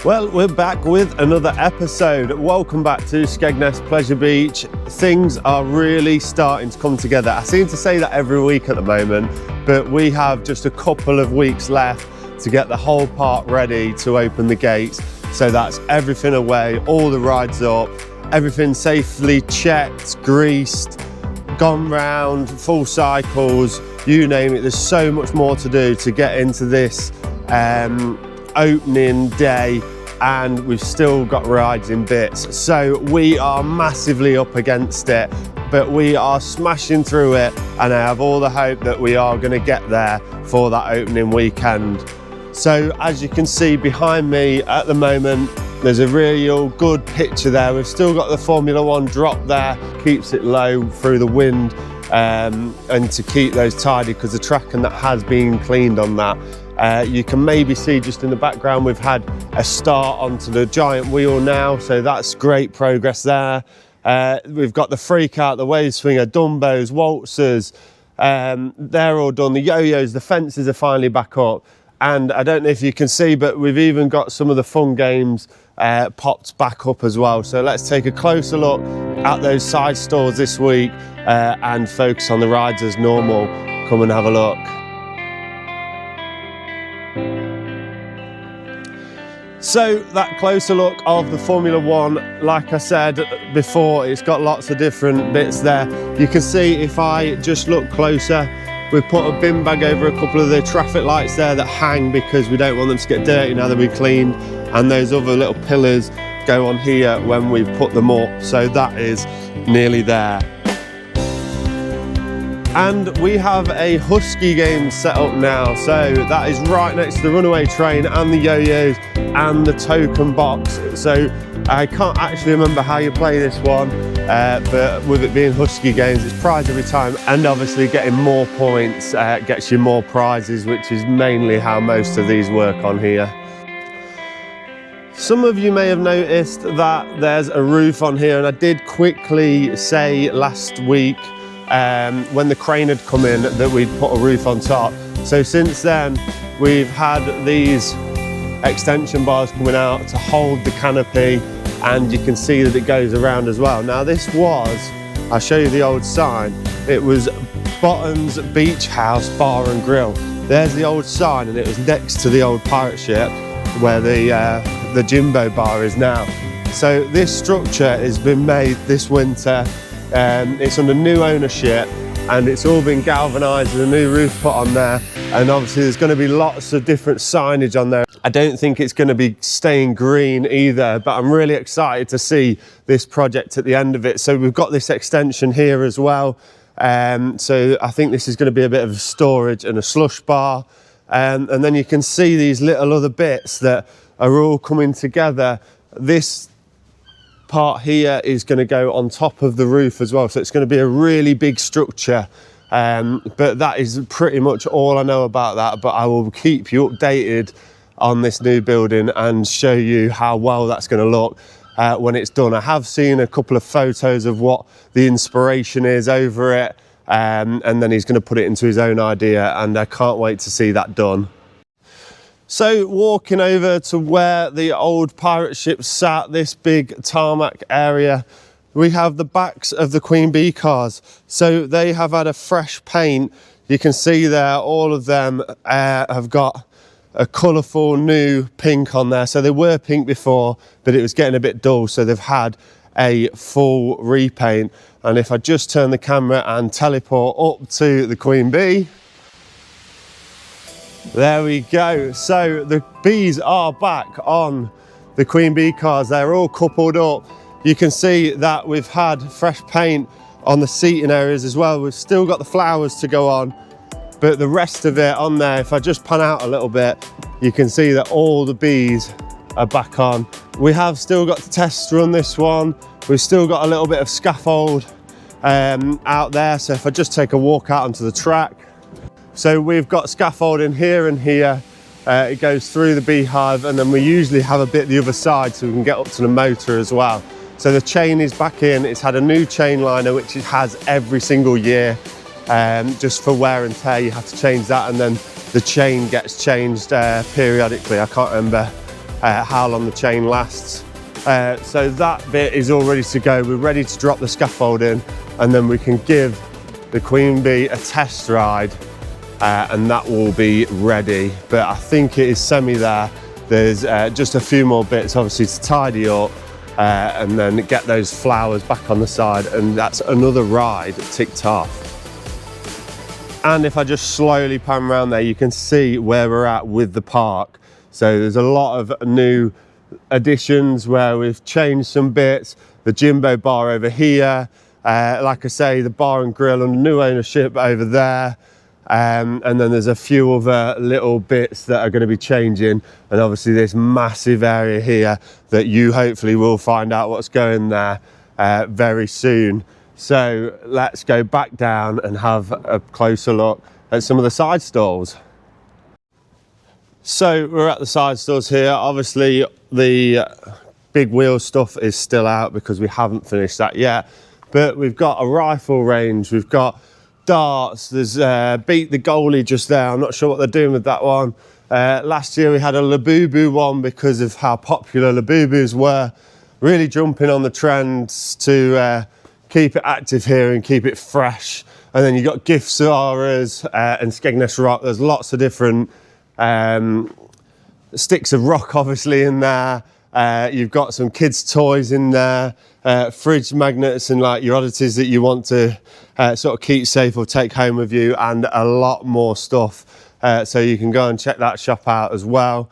Well, we're back with another episode. Welcome back to Skegness Pleasure Beach. Things are really starting to come together. I seem to say that every week at the moment, but we have just a couple of weeks left to get the whole park ready to open the gates. So that's everything away, all the rides up, everything safely checked, greased, gone round, full cycles, you name it. There's so much more to do to get into this opening day, and we've still got rides in bits. So we are massively up against it, but we are smashing through it, and I have all the hope that we are going to get there for that opening weekend. So as you can see behind me at the moment, there's a real good picture there. We've still got the Formula One drop there, keeps it low through the wind, and to keep those tidy, because the tracking that has been cleaned on that. You can maybe see just in the background we've had a start onto the giant wheel now, so that's great progress there. We've got the freak out, the wave swinger, Dumbos, waltzers, they're all done. The yo-yos, the fences are finally back up, and I don't know if you can see, but we've even got some of the fun games popped back up as well. So let's take a closer look at those side stores this week and focus on the rides as normal. Come and have a look. So that closer look of the Formula One, like I said before, it's got lots of different bits there. You can see if I just look closer, we've put a bin bag over a couple of the traffic lights there that hang because we don't want them to get dirty now that we've cleaned, and those other little pillars go on here when we've put them up. So that is nearly there. And we have a husky game set up now, so that is right next to the runaway train and the yo-yos and the token box. So I can't actually remember how you play this one, but with it being husky games, it's prize every time, and obviously getting more points gets you more prizes, which is mainly how most of these work on here. Some of you may have noticed that there's a roof on here, and I did quickly say last week when the crane had come in that we'd put a roof on top. So since then we've had these extension bars coming out to hold the canopy, and you can see that it goes around as well. Now this was, I'll show you the old sign, it was Bottom's Beach House Bar and Grill. There's the old sign, and it was next to the old pirate ship where the Jimbo bar is now. So this structure has been made this winter. It's under new ownership, and it's all been galvanised with a new roof put on there, and obviously there's going to be lots of different signage on there. I don't think it's going to be staying green either, but I'm really excited to see this project at the end of it. So we've got this extension here as well, so I think this is going to be a bit of storage and a slush bar, and then you can see these little other bits that are all coming together. This part here is going to go on top of the roof as well, so it's going to be a really big structure, but that is pretty much all I know about that. But I will keep you updated on this new building and show you how well that's going to look when it's done. I have seen a couple of photos of what the inspiration is over it, and then he's going to put it into his own idea, and I can't wait to see that done. So walking over to where the old pirate ship sat, this big tarmac area, we have the backs of the Queen Bee cars. So they have had a fresh paint. You can see there, all of them have got a colourful new pink on there. So they were pink before, but it was getting a bit dull, so they've had a full repaint. And if I just turn the camera and teleport up to the Queen Bee, there we go. So the bees are back on the Queen Bee cars. They're all coupled up. You can see that we've had fresh paint on the seating areas as well. We've still got the flowers to go on, but the rest of it on there, if I just pan out a little bit, you can see that all the bees are back on. We have still got to test run this one. We've still got a little bit of scaffold out there. So if I just take a walk out onto the track, so we've got scaffolding here and here. It goes through the beehive, and then we usually have a bit the other side so we can get up to the motor as well. So the chain is back in. It's had a new chain liner, which it has every single year. Just for wear and tear, you have to change that, and then the chain gets changed periodically. I can't remember how long the chain lasts. So that bit is all ready to go. We're ready to drop the scaffold in, and then we can give the Queen Bee a test ride, and that will be ready. But I think it is semi there. There's just a few more bits obviously to tidy up, and then get those flowers back on the side, and that's another ride ticked off. And if I just slowly pan around there, you can see where we're at with the park. So there's a lot of new additions where we've changed some bits. The Jimbo bar over here, like I say, the bar and grill under new ownership over there. And then there's a few other little bits that are going to be changing, and obviously this massive area here that you hopefully will find out what's going there very soon. So let's go back down and have a closer look at some of the side stalls. So we're at the side stalls here. Obviously the big wheel stuff is still out because we haven't finished that yet, but we've got a rifle range, we've got darts, there's Beat the Goalie just there. I'm not sure what they're doing with that one. Last year we had a Labubu one because of how popular Labubus were, really jumping on the trends to keep it active here and keep it fresh. And then you've got gift Saras and Skegness rock. There's lots of different sticks of rock obviously in there. You've got some kids toys in there, fridge magnets and like your oddities that you want to sort of keep safe or take home with you, and a lot more stuff. So you can go and check that shop out as well.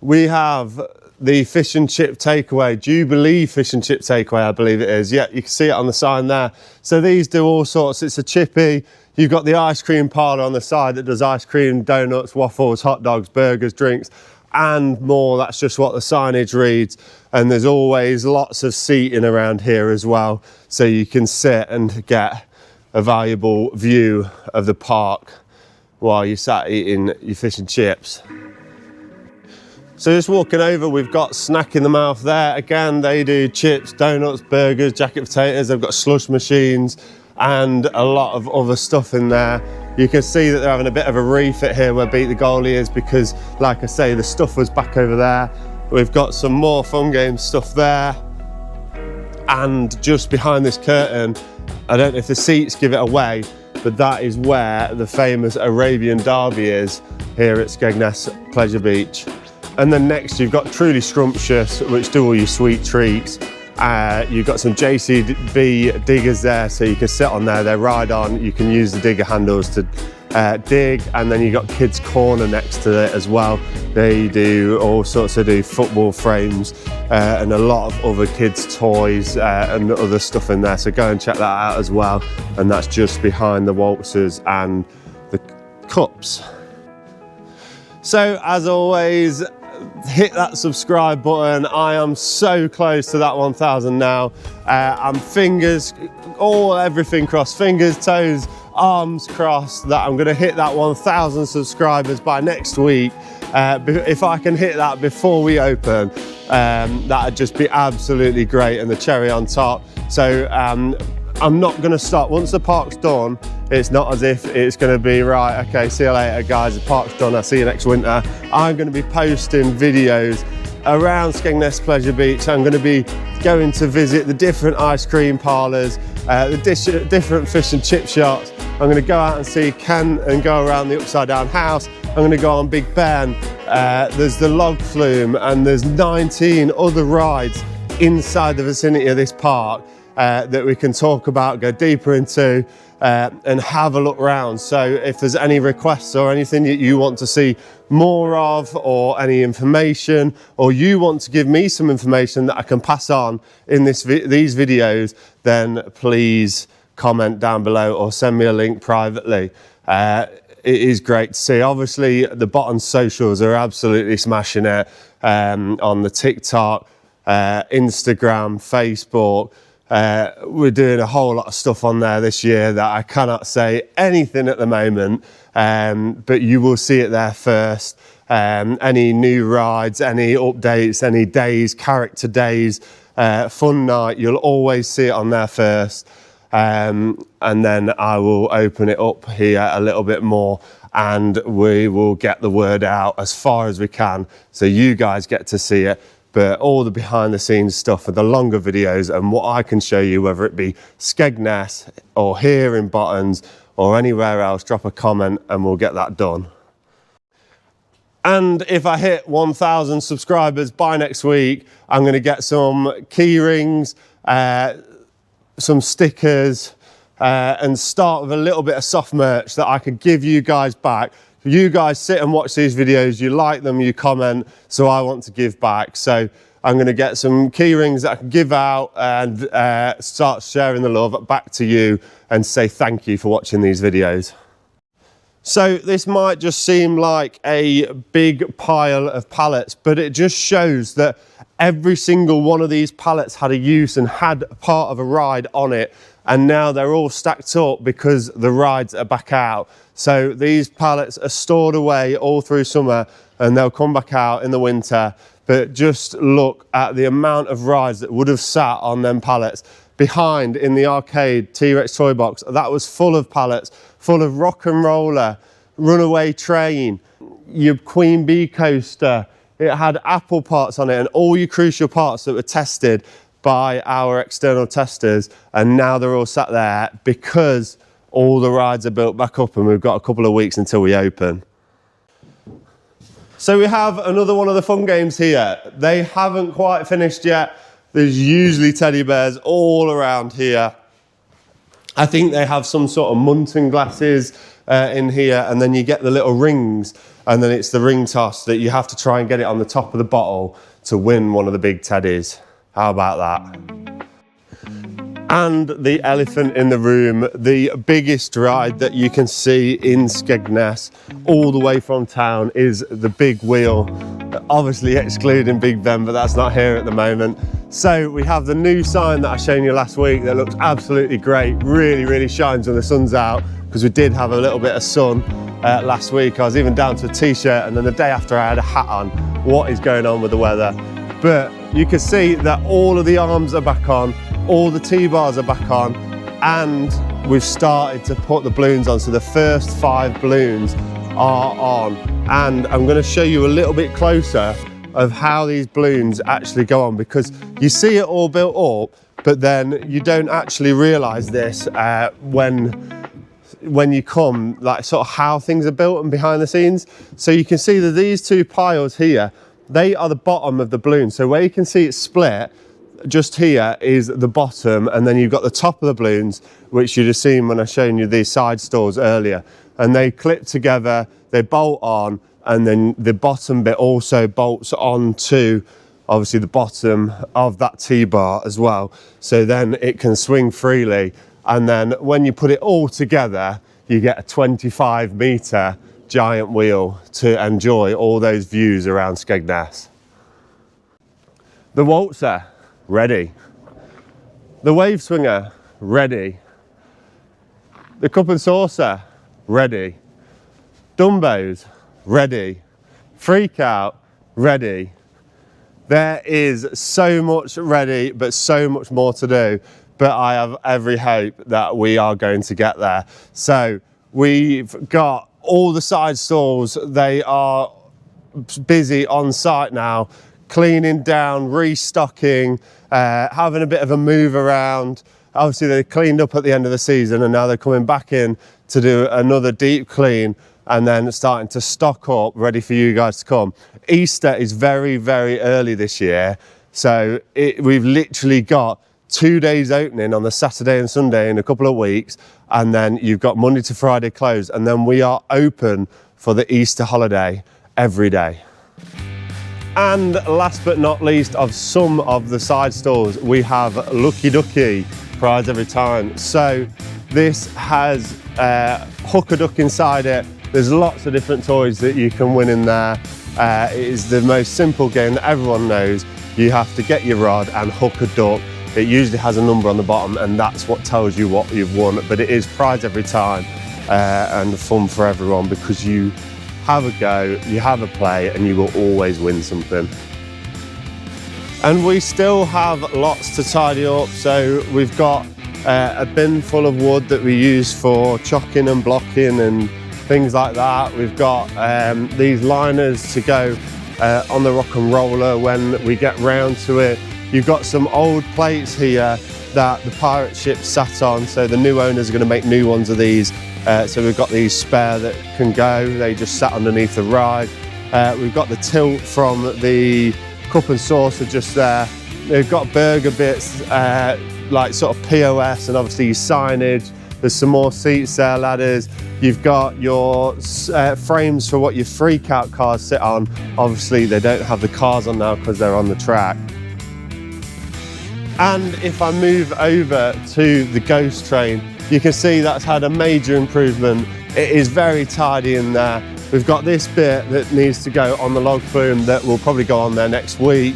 We have the fish and chip takeaway, Jubilee fish and chip takeaway, I believe it is. Yeah, you can see it on the sign there. So these do all sorts. It's a chippy. You've got the ice cream parlour on the side that does ice cream, donuts, waffles, hot dogs, burgers, drinks, and more. That's just what the signage reads. And there's always lots of seating around here as well, so you can sit and get a valuable view of the park while you're sat eating your fish and chips. So just walking over, we've got Snack in the Mouth there. Again, they do chips, donuts, burgers, jacket potatoes. They've got slush machines and a lot of other stuff in there. You can see that they're having a bit of a refit here where Beat the Goalie is, because like I say, the stuff was back over there. We've got some more fun game stuff there. And just behind this curtain, I don't know if the seats give it away, but that is where the famous Arabian Derby is here at Skegness Pleasure Beach. And then next you've got Truly Scrumptious, which do all your sweet treats. You've got some JCB diggers there, so you can sit on there, they ride on, you can use the digger handles to dig, and then you've got Kids Corner next to it as well. They do all sorts of football frames and a lot of other kids' toys and other stuff in there, so go and check that out as well. And that's just behind the waltzers and the cups. So as always, hit that subscribe button. I am so close to that 1,000 now. I'm everything crossed, fingers, toes, arms crossed that I'm gonna hit that 1,000 subscribers by next week. If I can hit that before we open, that'd just be absolutely great and the cherry on top. So I'm not gonna stop. Once the park's done, it's not as if it's gonna be, right, okay, see you later guys, the park's done, I'll see you next winter. I'm gonna be posting videos around Skegness Pleasure Beach. I'm gonna be going to visit the different ice cream parlours, the different fish and chip shops. I'm gonna go out and see Ken and go around the upside down house. I'm gonna go on Big Ben. There's the log flume, and there's 19 other rides inside the vicinity of this park that we can talk about, go deeper into, and have a look around. So if there's any requests or anything that you want to see more of, or any information, or you want to give me some information that I can pass on in these videos, then please comment down below or send me a link privately. It is great to see. Obviously the bottom socials are absolutely smashing it, on the TikTok, Instagram, Facebook. We're doing a whole lot of stuff on there this year that I cannot say anything at the moment, but you will see it there first. Any new rides, any updates, any days, character days, fun night, you'll always see it on there first. And then I will open it up here a little bit more and we will get the word out as far as we can so you guys get to see it. But all the behind the scenes stuff are the longer videos, and what I can show you, whether it be Skegness or here in Bottons or anywhere else, drop a comment and we'll get that done. And if I hit 1,000 subscribers by next week, I'm going to get some key rings, some stickers, and start with a little bit of soft merch that I could give you guys back. You guys sit and watch these videos, you like them, you comment, so I want to give back. So I'm going to get some key rings that I can give out and start sharing the love back to you and say thank you for watching these videos. So this might just seem like a big pile of pallets, but it just shows that every single one of these pallets had a use and had part of a ride on it. And now they're all stacked up because the rides are back out. So these pallets are stored away all through summer and they'll come back out in the winter. But just look at the amount of rides that would have sat on them pallets. Behind in the arcade T-Rex toy box, that was full of pallets, full of rock and roller, runaway train, your Queen Bee coaster. It had Apple parts on it and all your crucial parts that were tested by our external testers, and now they're all sat there because all the rides are built back up and we've got a couple of weeks until we open. So we have another one of the fun games here. They haven't quite finished yet. There's usually teddy bears all around here. I think they have some sort of munting glasses in here, and then you get the little rings, and then it's the ring toss that you have to try and get it on the top of the bottle to win one of the big teddies. How about that? And the elephant in the room, the biggest ride that you can see in Skegness all the way from town, is the big wheel, obviously excluding Big Ben, but that's not here at the moment. So we have the new sign that I showed you last week that looks absolutely great, really shines when the sun's out, because we did have a little bit of sun last week. I was even down to a t-shirt, and then the day after I had a hat on. What is going on with the weather? But you can see that all of the arms are back on, all the T-bars are back on, and we've started to put the balloons on. So the first 5 balloons are on, and I'm going to show you a little bit closer of how these balloons actually go on, because you see it all built up, but then you don't actually realise this when you come, like sort of how things are built and behind the scenes. So you can see that these 2 piles here, they are the bottom of the balloon. So where you can see it split, just here is the bottom, and then you've got the top of the balloons, which you'd have seen when I showed you these side stalls earlier. And they clip together, they bolt on, and then the bottom bit also bolts onto, obviously, the bottom of that T-bar as well. So then it can swing freely. And then when you put it all together, you get a 25-metre giant wheel to enjoy all those views around Skegness. The waltzer, ready. The wave swinger, ready. The cup and saucer, ready. Dumbos, ready. Freak out, ready. There is so much ready, but so much more to do. But I have every hope that we are going to get there. So we've got all the side stalls, they are busy on site now, cleaning down, restocking, having a bit of a move around. Obviously they cleaned up at the end of the season, and now they're coming back in to do another deep clean, and then starting to stock up, ready for you guys to come. Easter is very early this year, so we've literally got 2 days opening on the Saturday and Sunday in a couple of weeks, and then you've got Monday to Friday closed, and then we are open for the Easter holiday every day. And last but not least, of some of the side stalls, we have Lucky Ducky, prize every time. So this has hooker duck inside it. There's lots of different toys that you can win in there. It is the most simple game that everyone knows. You have to get your rod and hook a duck. It usually has a number on the bottom, and that's what tells you what you've won. But it is prize every time and fun for everyone, because you have a go, you have a play, and you will always win something. And we still have lots to tidy up. So we've got a bin full of wood that we use for chocking and blocking and things like that. We've got these liners to go on the rock and roller when we get round to it. You've got some old plates here that the pirate ship sat on, so the new owners are going to make new ones of these. So we've got these spare that can go, they just sat underneath the ride. We've got the tilt from the cup and saucer just there. They've got burger bits, like sort of POS, and obviously your signage. There's some more seats there, ladders. You've got your frames for what your freak out cars sit on. Obviously they don't have the cars on now because they're on the track. And if I move over to the ghost train, you can see that's had a major improvement. It is very tidy in there. We've got this bit that needs to go on the log flume that will probably go on there next week.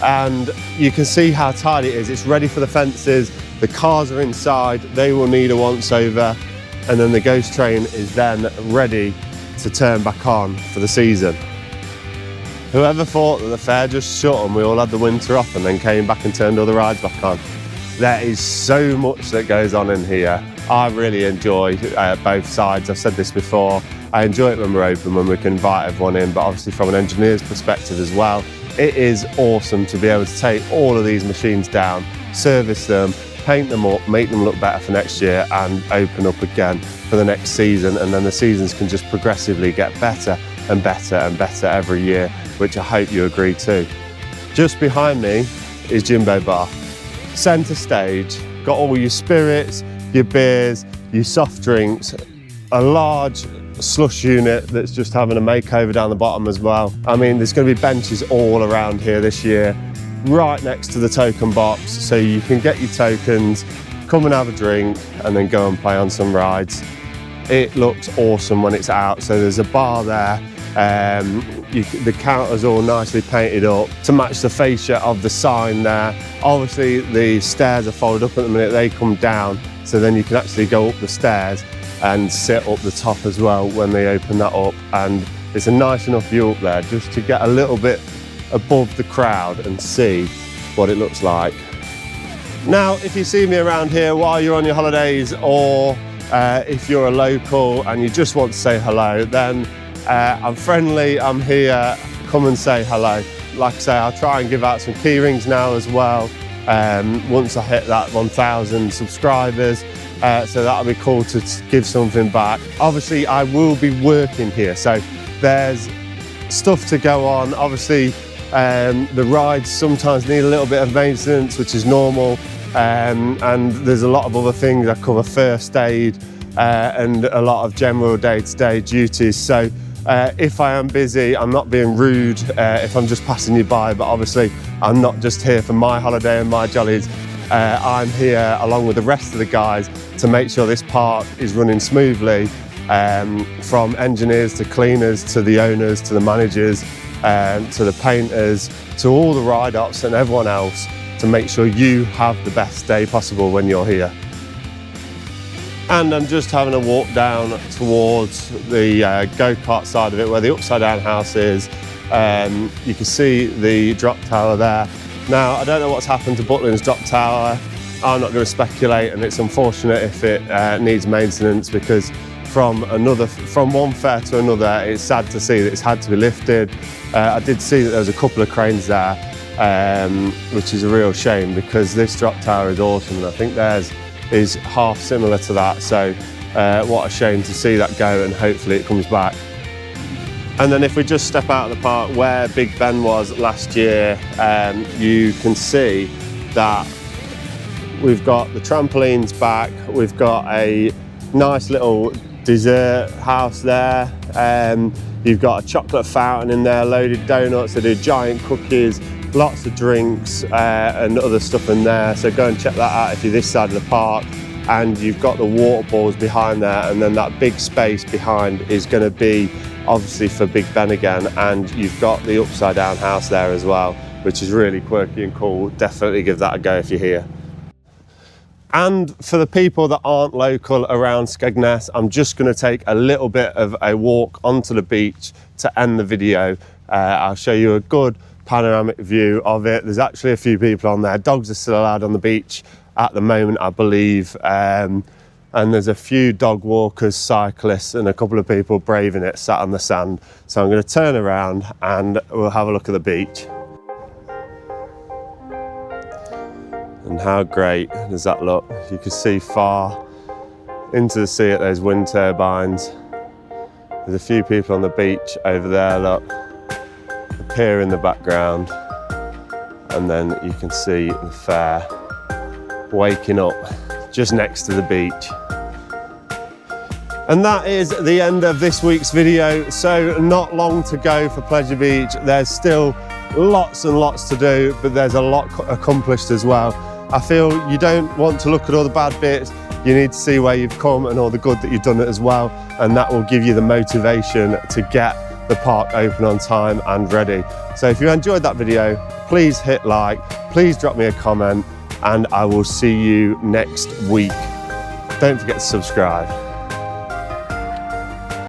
And you can see how tidy it is. It's ready for the fences. The cars are inside. They will need a once over. And then the ghost train is then ready to turn back on for the season. Whoever thought that the fair just shut and we all had the winter off and then came back and turned all the rides back on? There is so much that goes on in here. I really enjoy both sides. I've said this before. I enjoy it when we're open, when we can invite everyone in, but obviously from an engineer's perspective as well, it is awesome to be able to take all of these machines down, service them, paint them up, make them look better for next year and open up again for the next season. And then the seasons can just progressively get better and better and better every year, which I hope you agree too. Just behind me is Jimbo Bar. Centre stage, got all your spirits, your beers, your soft drinks, a large slush unit that's just having a makeover down the bottom as well. I mean, there's going to be benches all around here this year, right next to the token box, so you can get your tokens, come and have a drink, and then go and play on some rides. It looks awesome when it's out, so there's a bar there. The counter's all nicely painted up to match the fascia of the sign there. Obviously the stairs are folded up at the minute, they come down, so then you can actually go up the stairs and sit up the top as well when they open that up. And it's a nice enough view up there just to get a little bit above the crowd and see what it looks like. Now, if you see me around here while you're on your holidays, or if you're a local and you just want to say hello, then I'm friendly, I'm here, come and say hello. Like I say, I'll try and give out some key rings now as well, once I hit that 1,000 subscribers. So that'll be cool to give something back. Obviously, I will be working here, so there's stuff to go on. Obviously, the rides sometimes need a little bit of maintenance, which is normal, and there's a lot of other things. I cover first aid and a lot of general day-to-day duties. So if I am busy, I'm not being rude if I'm just passing you by, but obviously I'm not just here for my holiday and my jollies. I'm here along with the rest of the guys to make sure this park is running smoothly, from engineers to cleaners to the owners to the managers to the painters to all the ride ops and everyone else, to make sure you have the best day possible when you're here. And I'm just having a walk down towards the go-kart side of it, where the upside down house is. You can see the drop tower there. Now, I don't know what's happened to Butlins drop tower. I'm not going to speculate, and it's unfortunate if it needs maintenance, because from one fair to another, it's sad to see that it's had to be lifted. I did see that there was a couple of cranes there, which is a real shame, because this drop tower is awesome, and I think theirs is half similar to that. So what a shame to see that go, and hopefully it comes back. And then if we just step out of the park where Big Ben was last year, you can see that we've got the trampolines back, we've got a nice little dessert house there, you've got a chocolate fountain in there, loaded donuts, they do giant cookies, lots of drinks and other stuff in there, so go and check that out if you're this side of the park. And you've got the water balls behind there, and then that big space behind is going to be obviously for Big Ben again, and you've got the upside down house there as well, which is really quirky and cool. Definitely give that a go if you're here. And for the people that aren't local around Skegness, I'm just going to take a little bit of a walk onto the beach to end the video. I'll show you a good panoramic view of it. There's actually a few people on there. Dogs are still allowed on the beach at the moment, I believe. and there's a few dog walkers, cyclists, and a couple of people braving it sat on the sand. So I'm going to turn around and we'll have a look at the beach. And how great does that look? You can see far into the sea at those wind turbines. There's a few people on the beach over there, look, the pier in the background, and then you can see the fair waking up just next to the beach. And that is the end of this week's video. So not long to go for Pleasure Beach. There's still lots and lots to do, but there's a lot accomplished as well. I feel you don't want to look at all the bad bits. You need to see where you've come and all the good that you've done as well. And that will give you the motivation to get the park open on time and ready. So if you enjoyed that video, please hit like, please drop me a comment, and I will see you next week. Don't forget to subscribe.